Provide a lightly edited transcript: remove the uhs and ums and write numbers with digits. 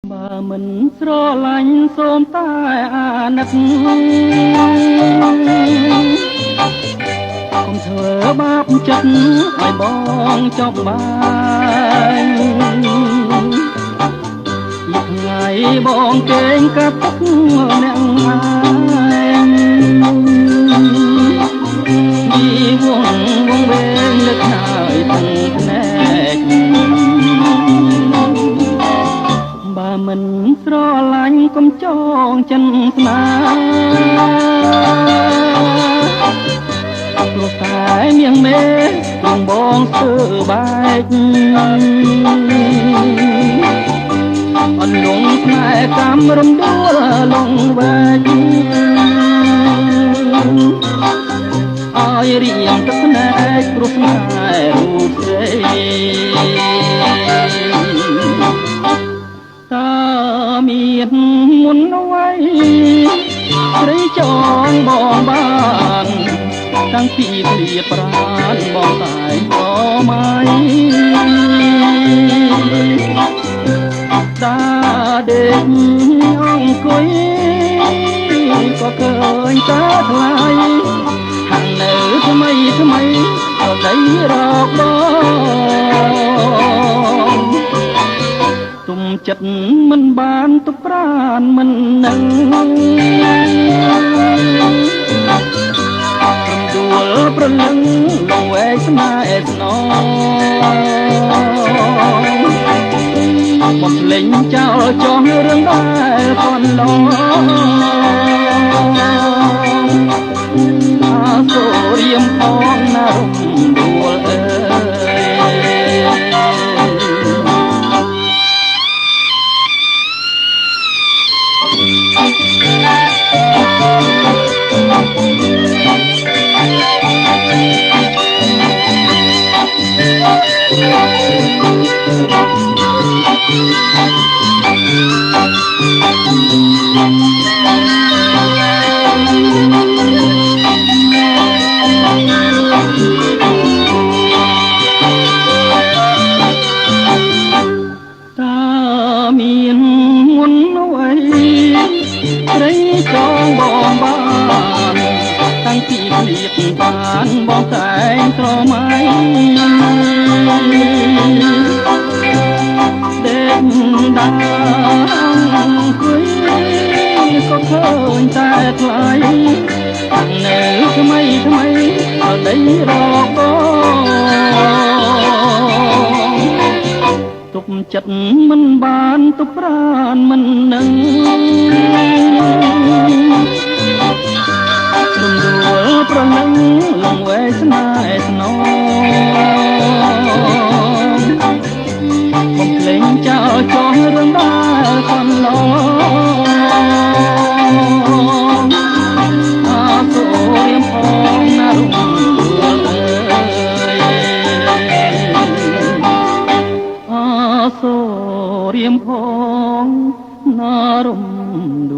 បើមិនស្រឡាញ់សូមតែអាណិតកុំធ្វើបាបចិត្តឲ្យបងចប់បាយថ្ងៃបងគេងកាត់ទឹកអ្នកអាយពីវងវែងលើកហើយទាំងភ្នែកបើមិនស្រឡាញ់កុំចងចិនស្នាព្រោះតែនាងមេបងបងស្ទើបែកអនលងផ្នែកកម្មរំដួលលងវែកឲ្យរៀងទឹកភ្នែកព្រោះស្នេហ៍រូបស្រីតើមានមុនអ្វីស្រីចងបងបានតាំងពីគ្រាប្រានបងតែក៏មិនតាដេកអង្គុយក៏ឃើញតែថ្លៃហាំងនៅថ្មីក៏ដីរកបងទុំចិត្តមិនបានទុកប្រានមិននឹងដួលប្រលឹងលងវែកស្នេហ៍ស្នងបំភ្លេងចោលចោះរឿងដែលកូនឡងអាសូរៀមផងណារំដួលអើមានមុនអ្វីស្រីចងបងបានតាំងពីព្រៀបបានបងតែងស្រមៃដេកដាំអង្គុយក៏ឃើញតែថ្លៃតាំងនៅថ្មីក៏ដីរកទុកចិត្តមិនបានទុកប្រានមិននឹងរំដួលប្រលឹងលងវែកស្នេហ៍ស្នងបំភ្លេងចោលចោះរឿងដែលកូនឡងអាសូររៀមផងណារំដួលសូរៀមផងណារំដួ